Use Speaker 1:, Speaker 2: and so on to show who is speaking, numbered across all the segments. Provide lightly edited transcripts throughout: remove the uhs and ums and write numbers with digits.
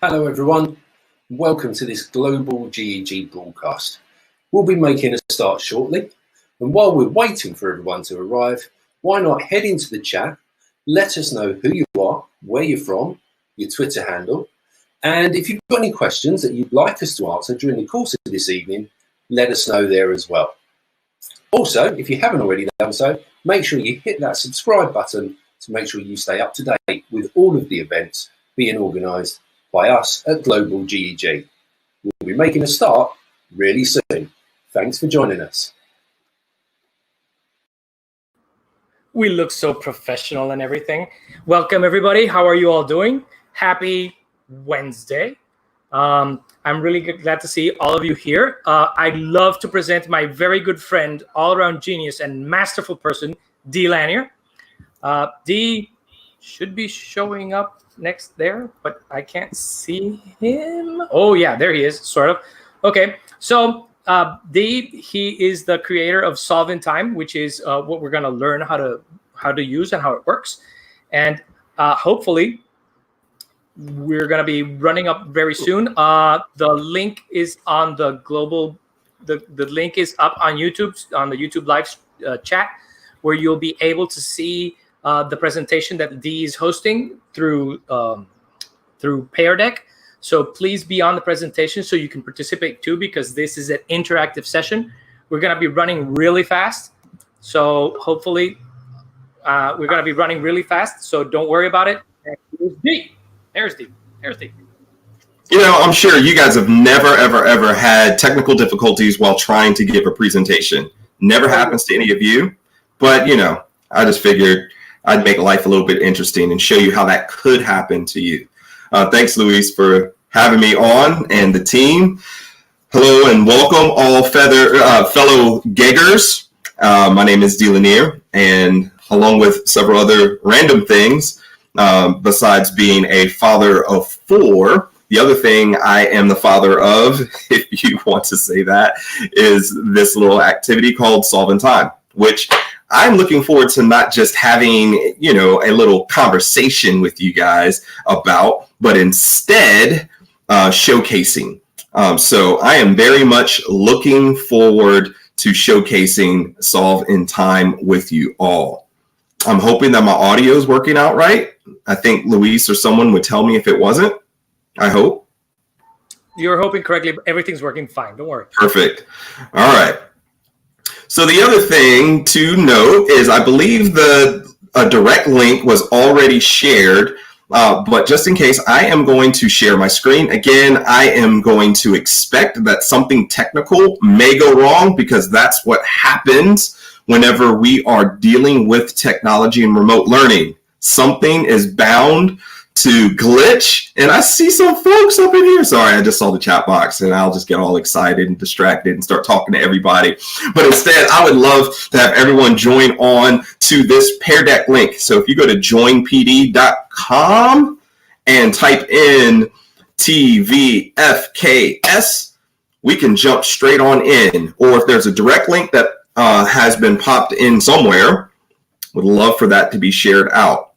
Speaker 1: Hello everyone, welcome to this global GEG broadcast. We'll be making a start shortly, and while we're waiting for everyone to arrive, why not head into the chat, let us know who you are, where you're from, your Twitter handle, and if you've got any questions that you'd like us to answer during the course of this evening, let us know there as well. Also, if you haven't already done so, make sure you hit that subscribe button to make sure you stay up to date with all of the events being organised by us at Global GEG. We'll be making a start really soon. Thanks for joining us.
Speaker 2: We look so professional and everything. Welcome, everybody. How are you all doing? Happy Wednesday. I'm really glad to see all of you here. I'd love to present my very good friend, all-around genius and masterful person, Dee Lanier. Dee should be showing up next there, but I can't see him. Oh yeah, there he is, sort of. Okay, so Dee, he is the creator of Solve in Time, which is what we're going to learn how to use and how it works, and hopefully we're going to be running up very soon. The link is on the global. The link is up on YouTube, on the YouTube live chat, where you'll be able to see the presentation that Dee is hosting through Pear Deck. So please be on the presentation so you can participate too, because this is an interactive session. We're going to be running really fast. So hopefully we're going to be running really fast. So don't worry about it. There's Dee. There's Dee. There's Dee.
Speaker 3: You know, I'm sure you guys have never, ever had technical difficulties while trying to give a presentation. Never happens to any of you. But, you know, I just figured I'd make life a little bit interesting and show you how that could happen to you. Thanks, Luis, for having me on and the team. Hello and welcome all fellow Giggers. My name is Dee Lanier, and along with several other random things, besides being a father of 4, the other thing I am the father of, if you want to say that, is this little activity called Solve in Time, which I'm looking forward to not just having, you know, a little conversation with you guys about, but instead showcasing. So I am very much looking forward to showcasing Solve in Time with you all. I'm hoping that my audio is working out right. I think Luis or someone would tell me if it wasn't. I hope.
Speaker 2: You're hoping correctly, but everything's working fine. Don't worry.
Speaker 3: Perfect. All right. So the other thing to note is I believe a direct link was already shared, but just in case, I am going to share my screen. Again, I am going to expect that something technical may go wrong, because that's what happens whenever we are dealing with technology and remote learning. Something is bound to glitch, and I see some folks up in here. Sorry, I just saw the chat box and I'll just get all excited and distracted and start talking to everybody. But instead, I would love to have everyone join on to this Pear Deck link. So if you go to joinpd.com and type in TVFKS, we can jump straight on in. Or if there's a direct link that has been popped in somewhere, would love for that to be shared out.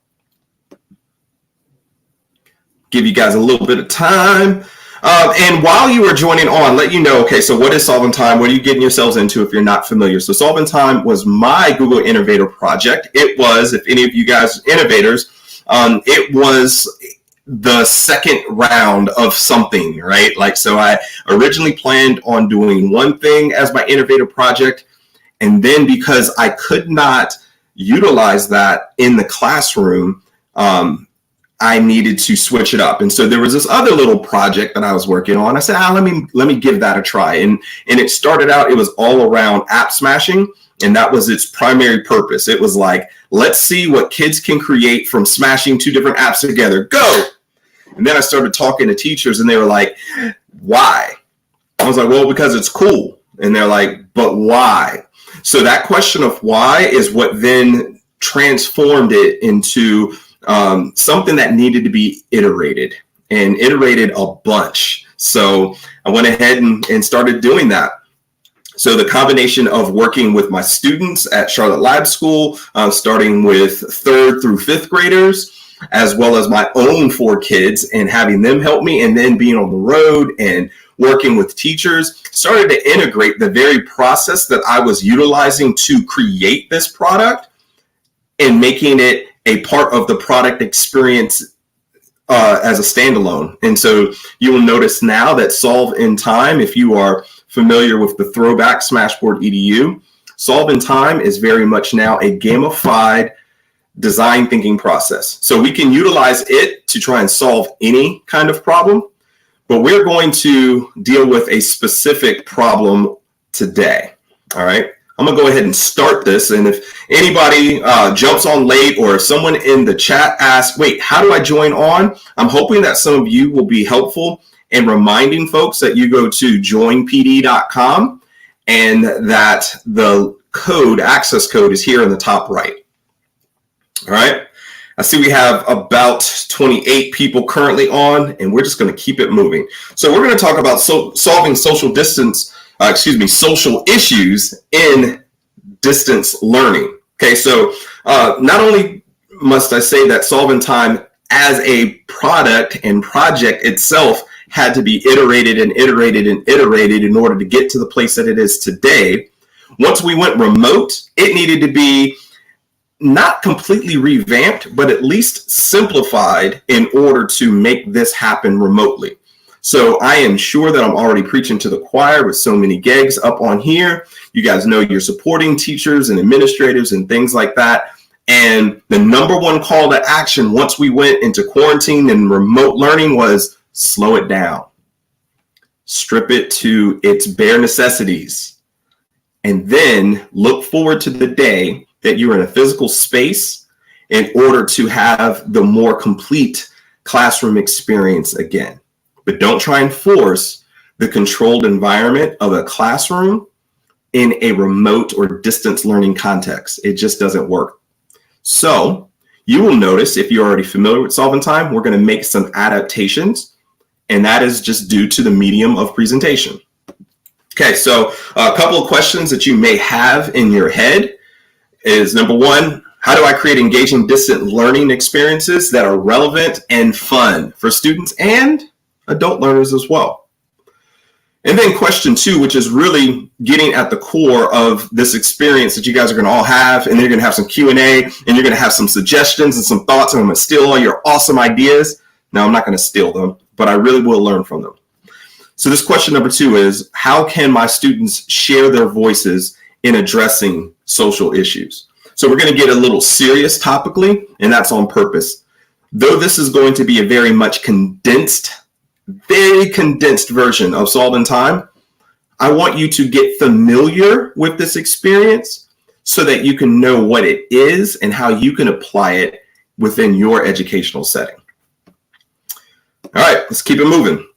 Speaker 3: Give you guys a little bit of time. And while you are joining on, let you know, okay, so what is Solve in Time? What are you getting yourselves into if you're not familiar? So Solve in Time was my Google Innovator project. It was, if any of you guys are innovators, it was the second round of something, right? Like, so I originally planned on doing one thing as my innovator project. And then because I could not utilize that in the classroom, I needed to switch it up. And so there was this other little project that I was working on. I said, let me give that a try. And it started out, it was all around app smashing. And that was its primary purpose. It was like, let's see what kids can create from smashing 2 different apps together. Go. And then I started talking to teachers and they were like, why? I was like, well, because it's cool. And they're like, but why? So that question of why is what then transformed it into something that needed to be iterated a bunch. So I went ahead and started doing that. So the combination of working with my students at Charlotte Lab School, starting with 3rd through 5th graders, as well as my own 4 kids and having them help me, and then being on the road and working with teachers, started to integrate the very process that I was utilizing to create this product and making it a part of the product experience as a standalone. And so you will notice now that Solve in Time, if you are familiar with the throwback Smashboard EDU, Solve in Time is very much now a gamified design thinking process. So we can utilize it to try and solve any kind of problem, but we're going to deal with a specific problem today. All right. I'm going to go ahead and start this. And if anybody jumps on late, or if someone in the chat asks, wait, how do I join on? I'm hoping that some of you will be helpful in reminding folks that you go to joinpd.com and that the code, access code, is here in the top right. All right. I see we have about 28 people currently on, and we're just going to keep it moving. So we're going to talk about solving social issues in distance learning. Okay, so not only must I say that Solve in Time as a product and project itself had to be iterated and iterated and iterated in order to get to the place that it is today. Once we went remote, it needed to be not completely revamped, but at least simplified in order to make this happen remotely. So I am sure that I'm already preaching to the choir with so many gigs up on here. You guys know you're supporting teachers and administrators and things like that. And the number one call to action once we went into quarantine and remote learning was slow it down, strip it to its bare necessities, and then look forward to the day that you're in a physical space in order to have the more complete classroom experience again. But don't try and force the controlled environment of a classroom in a remote or distance learning context. It just doesn't work. So you will notice, if you're already familiar with Solve in Time, we're going to make some adaptations, and that is just due to the medium of presentation. Okay, so a couple of questions that you may have in your head is, number one, how do I create engaging distant learning experiences that are relevant and fun for students and adult learners as well? And then question 2, which is really getting at the core of this experience that you guys are going to all have, and then you're going to have some Q&A, and you're going to have some suggestions and some thoughts, and I'm going to steal all your awesome ideas. Now, I'm not going to steal them, but I really will learn from them. So this question number 2 is, how can my students share their voices in addressing social issues? So we're going to get a little serious topically, and that's on purpose. Though this is going to be a very much condensed, very condensed version of Solve in Time, I want you to get familiar with this experience so that you can know what it is and how you can apply it within your educational setting. All right, let's keep it moving.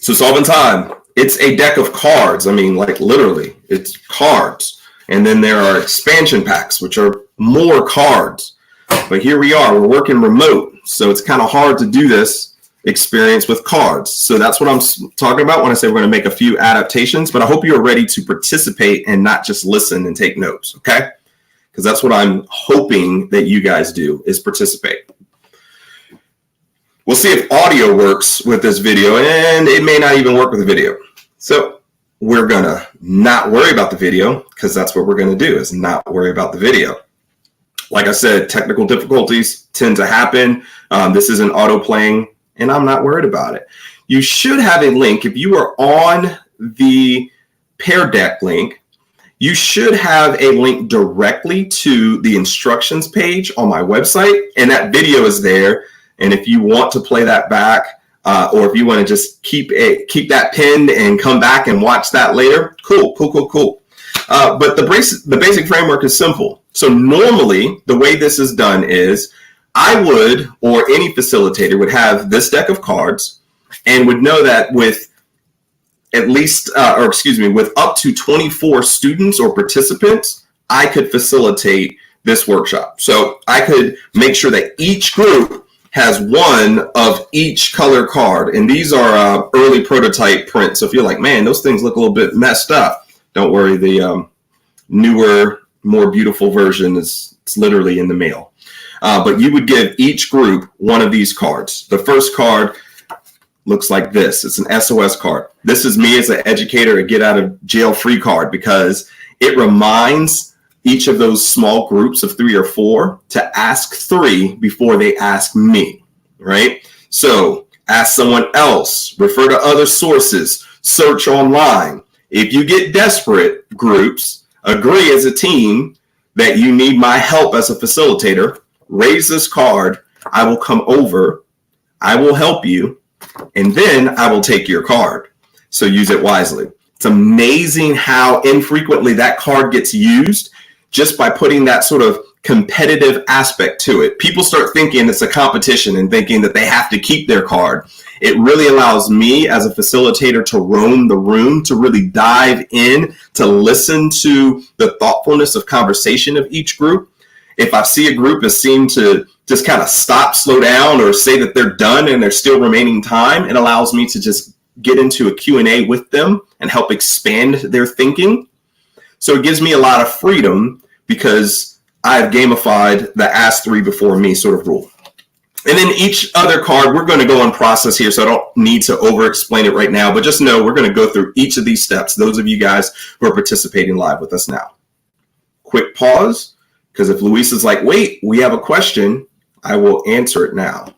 Speaker 3: So Solve in Time, it's a deck of cards. I mean, like literally, it's cards. And then there are expansion packs, which are more cards. But here we are, we're working remote. So it's kind of hard to do this experience with cards. So that's what I'm talking about when I say we're going to make a few adaptations, but I hope you're ready to participate and not just listen and take notes, okay? Because that's what I'm hoping that you guys do, is participate. We'll see if audio works with this video, and it may not even work with the video. So we're going to not worry about the video, because that's what we're going to do, is not worry about the video. Like I said, technical difficulties tend to happen. This isn't auto playing, and I'm not worried about it. You should have a link. If you are on the Pear Deck link, you should have a link directly to the instructions page on my website, and that video is there. And if you want to play that back, or if you want to just keep that pinned and come back and watch that later, cool. But the basic framework is simple. So normally, the way this is done is I would, or any facilitator would have this deck of cards and would know that with with up to 24 students or participants, I could facilitate this workshop. So I could make sure that each group has one of each color card. And these are early prototype prints. So if you're like, man, those things look a little bit messed up, don't worry. The newer, more beautiful version is literally in the mail. but you would give each group one of these cards. The first card looks like this. It's an SOS card. This is me as an educator, a get out of jail free card, because it reminds each of those small groups of 3 or 4 to ask 3 before they ask me, right? So ask someone else, refer to other sources, search online. If you get desperate, groups, agree as a team that you need my help as a facilitator, raise this card, I will come over, I will help you, and then I will take your card. So use it wisely. It's amazing how infrequently that card gets used just by putting that sort of competitive aspect to it. People start thinking it's a competition and thinking that they have to keep their card. It really allows me as a facilitator to roam the room, to really dive in, to listen to the thoughtfulness of conversation of each group. If I see a group that seem to just kind of stop, slow down, or say that they're done and there's still remaining time, it allows me to just get into a Q&A with them and help expand their thinking. So it gives me a lot of freedom because I've gamified the ask 3 before me sort of rule. And then each other card, we're going to go on process here, so I don't need to over-explain it right now, but just know we're going to go through each of these steps, those of you guys who are participating live with us now. Quick pause, because if Luis is like, wait, we have a question, I will answer it now.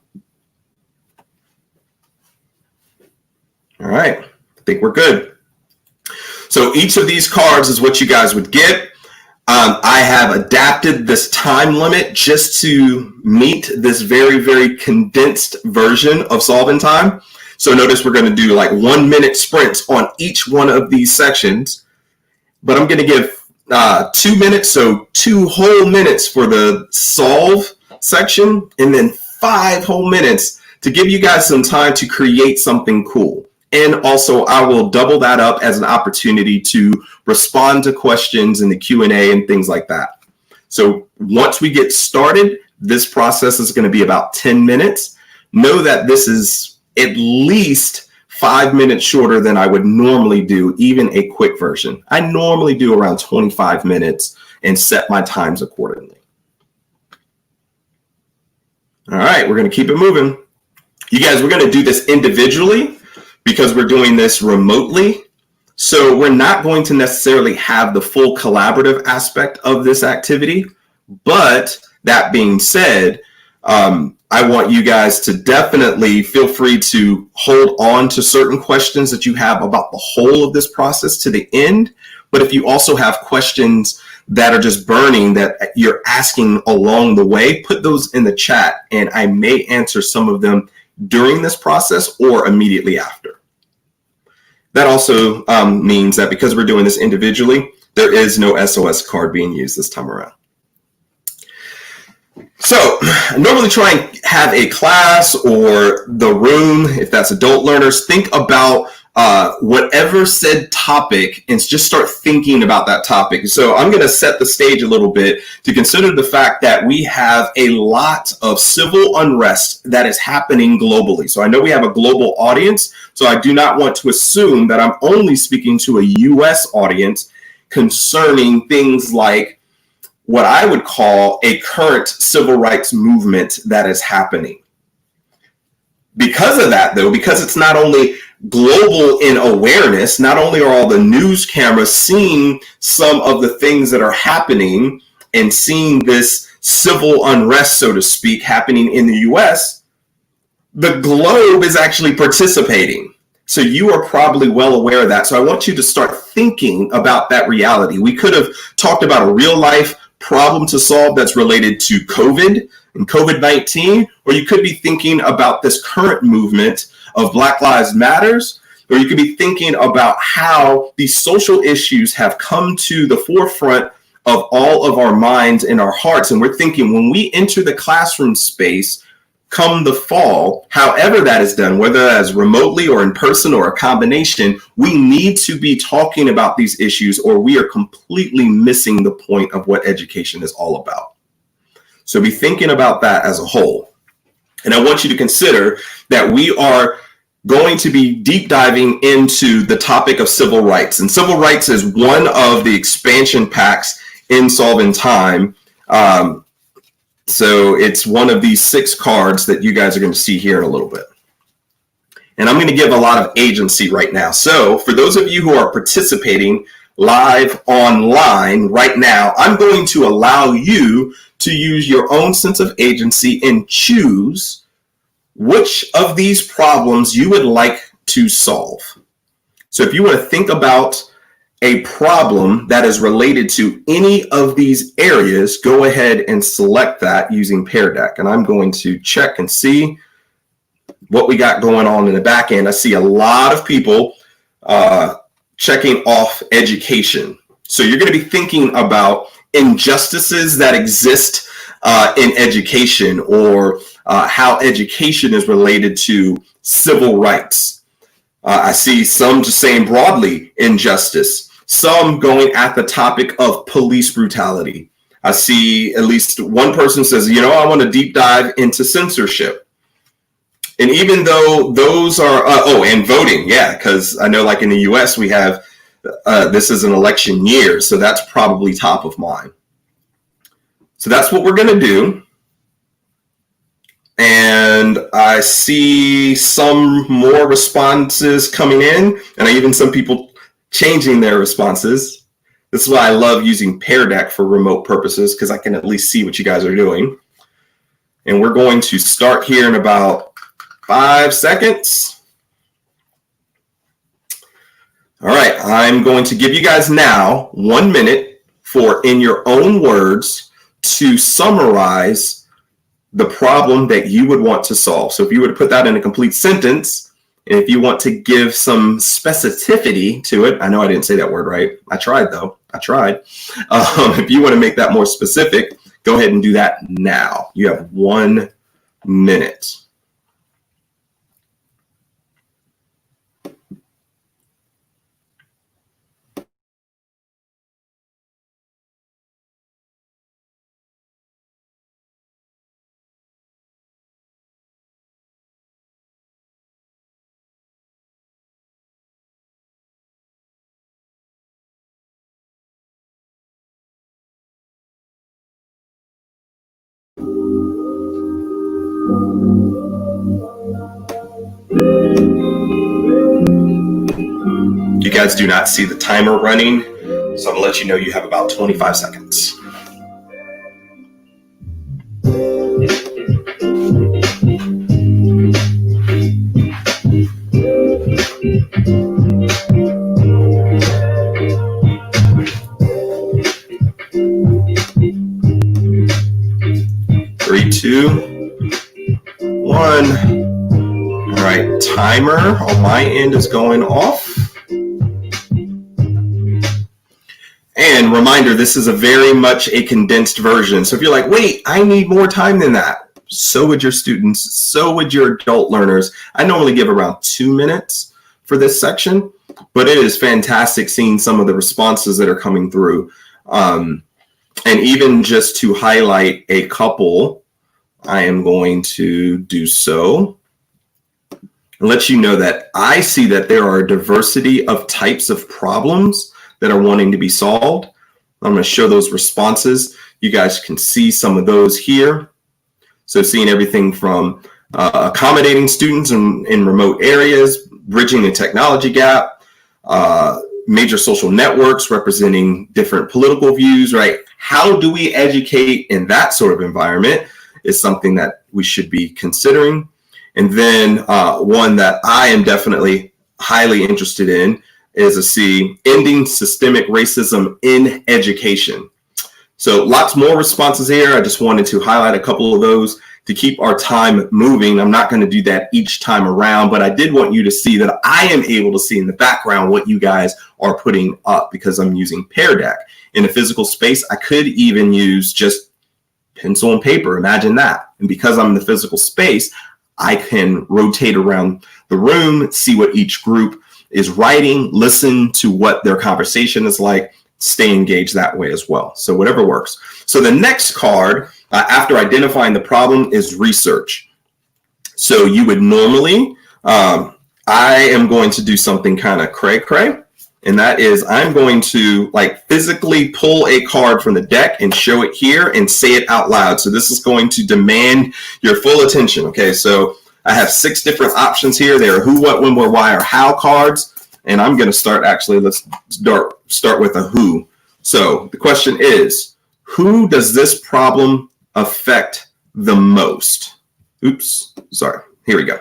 Speaker 3: All right, I think we're good. So each of these cards is what you guys would get. I have adapted this time limit just to meet this very, very condensed version of solving time. So notice we're going to do like 1-minute sprints on each one of these sections, but I'm going to give 2 minutes, so 2 whole minutes for the solve section, and then 5 whole minutes to give you guys some time to create something cool. And also, I will double that up as an opportunity to respond to questions in the Q&A and things like that. So once we get started, this process is going to be about 10 minutes. Know that this is at least 5 minutes shorter than I would normally do, even a quick version. I normally do around 25 minutes and set my times accordingly. All right, we're going to keep it moving. You guys, we're going to do this individually because we're doing this remotely. So we're not going to necessarily have the full collaborative aspect of this activity. But that being said, I want you guys to definitely feel free to hold on to certain questions that you have about the whole of this process to the end. But if you also have questions that are just burning that you're asking along the way, put those in the chat and I may answer some of them during this process or immediately after. That also means that because we're doing this individually, there is no SOS card being used this time around. So I normally try and have a class or the room, if that's adult learners, think about whatever said topic and just start thinking about that topic. So I'm going to set the stage a little bit to consider the fact that we have a lot of civil unrest that is happening globally. So I know we have a global audience, so I do not want to assume that I'm only speaking to a US audience concerning things like what I would call a current civil rights movement that is happening. Because of that, though, because it's not only global in awareness, not only are all the news cameras seeing some of the things that are happening and seeing this civil unrest, so to speak, happening in the US, the globe is actually participating. So you are probably well aware of that. So I want you to start thinking about that reality. We could have talked about a real life problem to solve that's related to COVID and COVID-19, or you could be thinking about this current movement of Black Lives Matters, or you could be thinking about how these social issues have come to the forefront of all of our minds and our hearts. And we're thinking when we enter the classroom space come the fall, however that is done, whether that's remotely or in person or a combination, we need to be talking about these issues or we are completely missing the point of what education is all about. So be thinking about that as a whole. And I want you to consider that we are going to be deep diving into the topic of civil rights. And civil rights is one of the expansion packs in Solving Time. So it's one of these 6 cards that you guys are going to see here in a little bit. And I'm going to give a lot of agency right now. So for those of you who are participating live online right now, I'm going to allow you to use your own sense of agency and choose which of these problems you would like to solve. So if you want to think about a problem that is related to any of these areas, go ahead and select that using Pear Deck. And I'm going to check and see what we got going on in the back end. I see a lot of people checking off education. So you're going to be thinking about injustices that exist in education, or how education is related to civil rights. I see some just saying broadly injustice, some going at the topic of police brutality. I see at least one person says, you know, I want to deep dive into censorship. And even though those are, and voting, yeah, because I know like in the US we have, this is an election year, so that's probably top of mind. So that's what we're going to do. And I see some more responses coming in, and even some people changing their responses. This is why I love using Pear Deck for remote purposes, because I can at least see what you guys are doing. And we're going to start here in about 5 seconds. All right, I'm going to give you guys now 1 minute for, in your own words, to summarize the problem that you would want to solve. So if you were to put that in a complete sentence, and if you want to give some specificity to it, I know I didn't say that word right. I tried though, I tried. If you want to make that more specific, go ahead and do that now. You have 1 minute. You guys do not see the timer running, so I'm gonna let you know you have about 25 seconds. Three, 2, 1. All right, timer on my end is going off. And reminder, this is a very much a condensed version. So if you're like, wait, I need more time than that, so would your students, so would your adult learners. I normally give around 2 minutes for this section, but it is fantastic seeing some of the responses that are coming through. And even just to highlight a couple, I am going to do so. And let you know that I see that there are a diversity of types of problems that are wanting to be solved. I'm going to show those responses. You guys can see some of those here. So seeing everything from accommodating students in remote areas, bridging the technology gap, major social networks representing different political views, right? How do we educate in that sort of environment is something that we should be considering. And then one that I am definitely highly interested in is a C, ending systemic racism in education. So lots more responses here. I just wanted to highlight a couple of those to keep our time moving. I'm not going to do that each time around, but I did want you to see that I am able to see in the background what you guys are putting up because I'm using Pear Deck. In a physical space, I could even use just pencil and paper. Imagine that. And because I'm in the physical space, I can rotate around the room, see what each group is writing, listen to what their conversation is like, stay engaged that way as well. So whatever works. So the next card, after identifying the problem, is research. So you would normally, I am going to do something kind of cray-cray. And that is, I'm going to like physically pull a card from the deck and show it here and say it out loud. So this is going to demand your full attention. Okay, so I have 6 different options here. They are who, what, when, where, why, or how cards. And I'm going to start, actually, let's start with a who. So the question is, who does this problem affect the most? Oops, sorry. Here we go.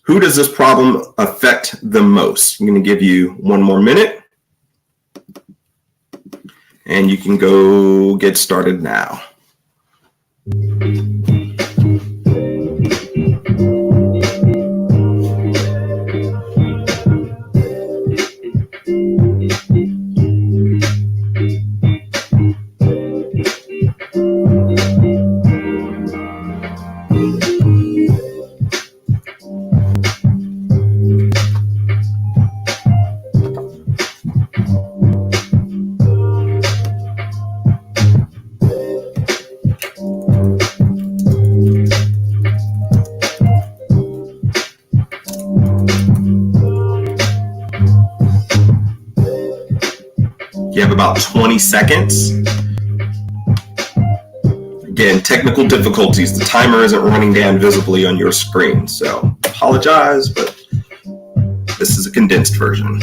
Speaker 3: Who does this problem affect the most? I'm going to give you 1 more minute. And you can go get started now. You have about 20 seconds. Again, technical difficulties. The timer isn't running down visibly on your screen, so apologize, but this is a condensed version.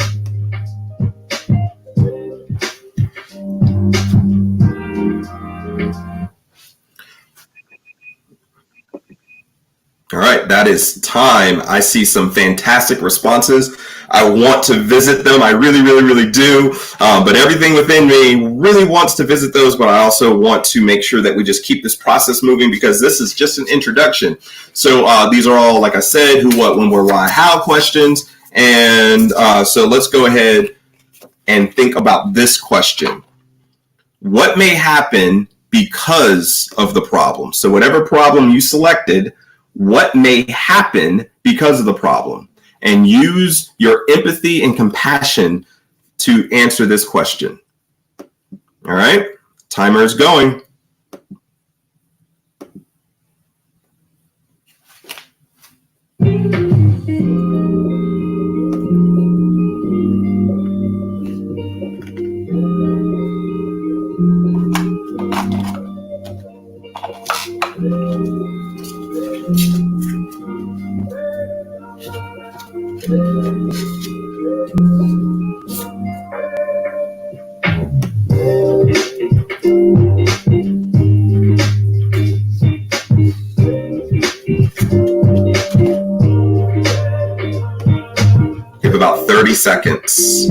Speaker 3: All right, that is time. I see some fantastic responses. I want to visit them. I really, really, really do. But everything within me really wants to visit those, but I also want to make sure that we just keep this process moving because this is just an introduction. So these are all, like I said, who, what, when, where, why, how questions. And so let's go ahead and think about this question. What may happen because of the problem? So whatever problem you selected, what may happen because of the problem? And use your empathy and compassion to answer this question. All right, timer is going. Give about 30 seconds.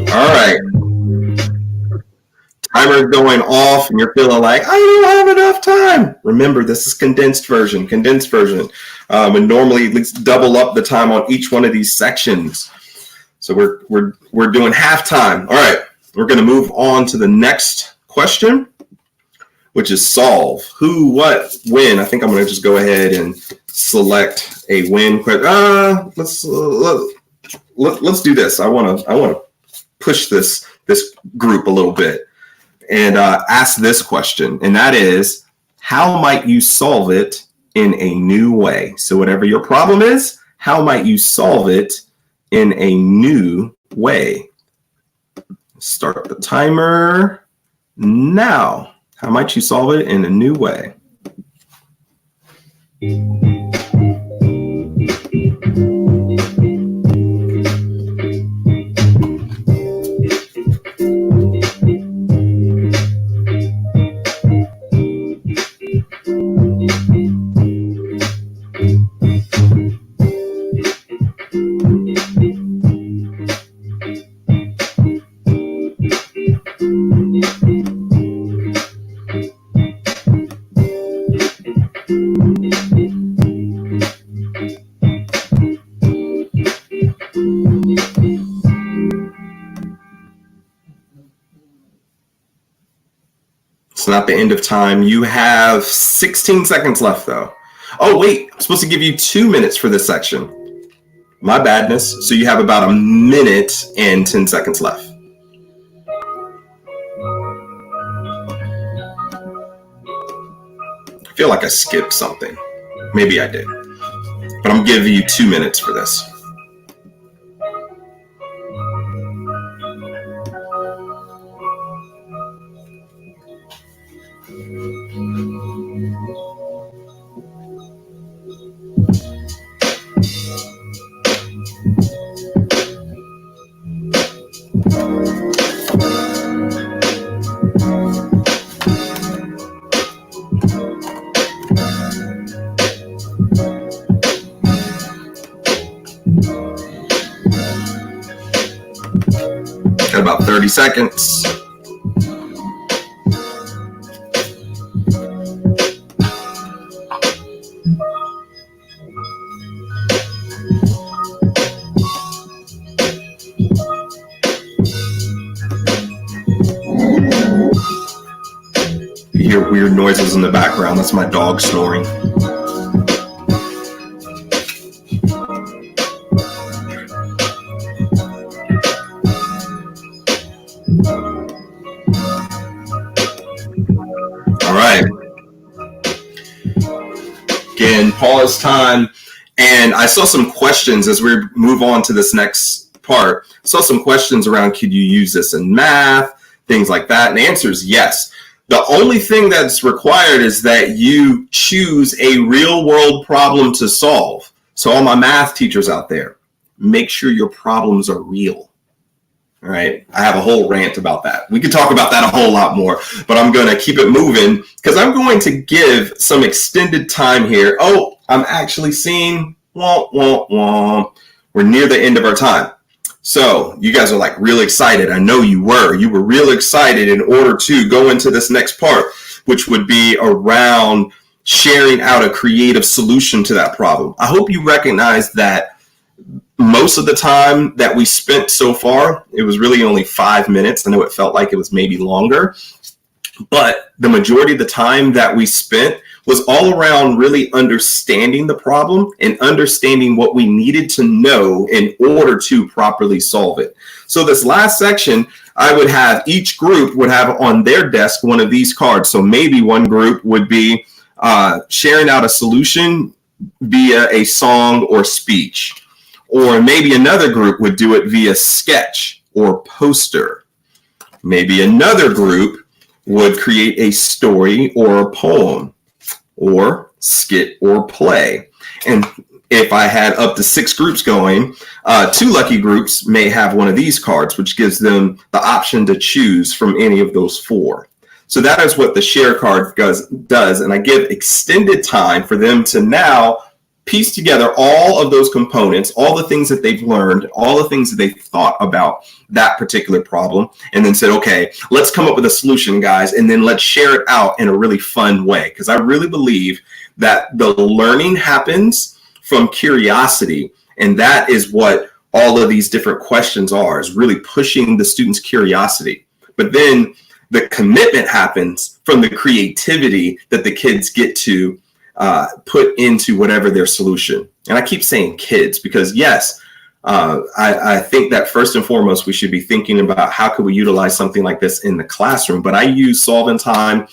Speaker 3: All right. Timer going off and you're feeling like, I don't have enough time. Remember, this is condensed version. And normally at least double up the time on each one of these sections. So we're doing halftime. All right. We're going to move on to the next question, which is solve. Who, what, when. I think I'm going to just go ahead and select a when. Let's do this. I want to push this group a little bit and ask this question, and that is, how might you solve it in a new way? So whatever your problem is, how might you solve it in a new way? Start the timer now. How might you solve it in a new way? not the end of time. You have 16 seconds left, though. Oh, wait, I'm supposed to give you 2 minutes for this section. My badness. So you have about 1 minute and 10 seconds left. I feel like I skipped something. Maybe I did. But I'm giving you 2 minutes for this. Got about 30 seconds. You hear weird noises in the background. That's my dog snoring. All right. Again, pause time. And I saw some questions as we move on to this next part. I saw some questions around, could you use this in math, things like that? And the answer is yes. The only thing that's required is that you choose a real world problem to solve. So all my math teachers out there, make sure your problems are real. All right. I have a whole rant about that. We could talk about that a whole lot more, but I'm going to keep it moving because I'm going to give some extended time here. Oh, I'm actually seeing womp, womp, womp. We're near the end of our time. So you guys are like really excited. I know you were. You were real excited in order to go into this next part, which would be around sharing out a creative solution to that problem. I hope you recognize that most of the time that we spent so far, it was really only 5 minutes. I know it felt like it was maybe longer, but the majority of the time that we spent was all around really understanding the problem and understanding what we needed to know in order to properly solve it. So this last section, I would have each group would have on their desk one of these cards. So maybe one group would be sharing out a solution via a song or speech. Or maybe another group would do it via sketch or poster. Maybe another group would create a story or a poem or skit or play. And if I had up to 6 groups going, 2 lucky groups may have one of these cards, which gives them the option to choose from any of those 4. So that is what the share card does. And I give extended time for them to now piece together all of those components, all the things that they've learned, all the things that they've thought about that particular problem, and then said, okay, let's come up with a solution, guys, and then let's share it out in a really fun way. Because I really believe that the learning happens from curiosity, and that is what all of these different questions are, is really pushing the students' curiosity. But then the commitment happens from the creativity that the kids get to put into whatever their solution. And I keep saying kids because yes, I think that first and foremost, we should be thinking about how could we utilize something like this in the classroom. But I use Solve in Time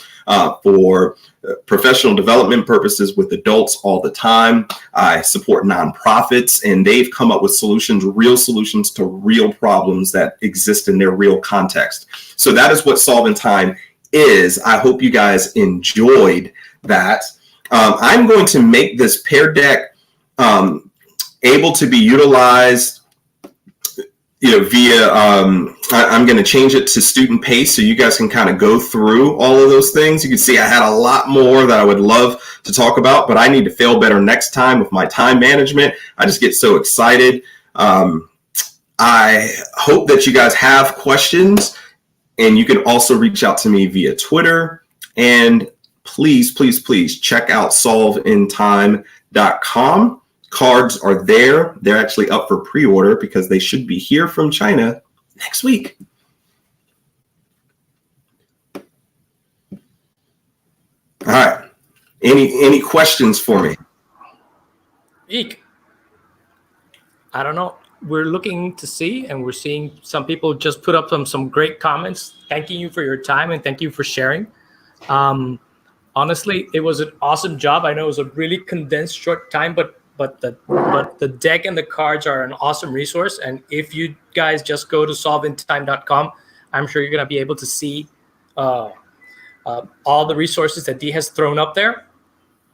Speaker 3: for professional development purposes with adults all the time. I support nonprofits, and they've come up with solutions, real solutions to real problems that exist in their real context. So that is what Solve in Time is. I hope you guys enjoyed that. I'm going to make this Pear Deck able to be utilized, via, I'm going to change it to student pace so you guys can kind of go through all of those things. You can see I had a lot more that I would love to talk about, but I need to fail better next time with my time management. I just get so excited. I hope that you guys have questions, and you can also reach out to me via Twitter. And please, please, please check out solveintime.com. Cards are there. They're actually up for pre-order because they should be here from China next week. All right. Any questions for me?
Speaker 2: Eek. I don't know. We're looking to see, and we're seeing some people just put up some great comments, thanking you for your time and thank you for sharing. Honestly, it was an awesome job. I know it was a really condensed, short time, but the deck and the cards are an awesome resource. And if you guys just go to solveintime.com, I'm sure you're gonna be able to see all the resources that Dee has thrown up there.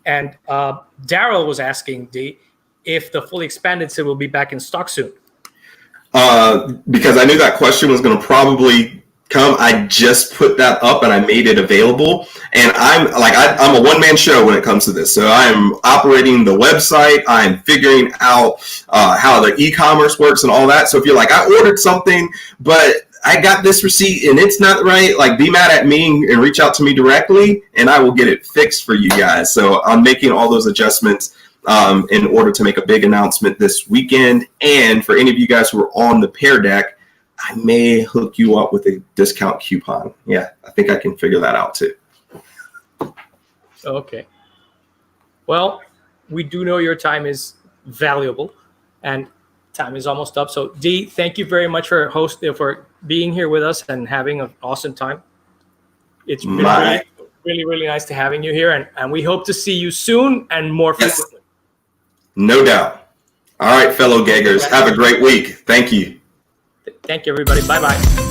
Speaker 2: And Daryl was asking Dee if the fully expanded set will be back in stock soon.
Speaker 3: Because I knew that question was going to probably come. I just put that up and I made it available. And I'm a one-man show when it comes to this. So I'm operating the website. I'm figuring out how the e-commerce works and all that. So if you're like, I ordered something, but I got this receipt and it's not right, like, be mad at me and reach out to me directly and I will get it fixed for you guys. So I'm making all those adjustments in order to make a big announcement this weekend. And for any of you guys who are on the pair deck, I may hook you up with a discount coupon. Yeah, I think I can figure that out too.
Speaker 2: Okay. Well, we do know your time is valuable and time is almost up. So Dee, thank you very much for being here with us and having an awesome time. It's been really nice to having you here, and we hope to see you soon and more frequently.
Speaker 3: No doubt. All right, fellow Gaggers, have a great week. Thank you.
Speaker 2: Thank you, everybody. Bye-bye.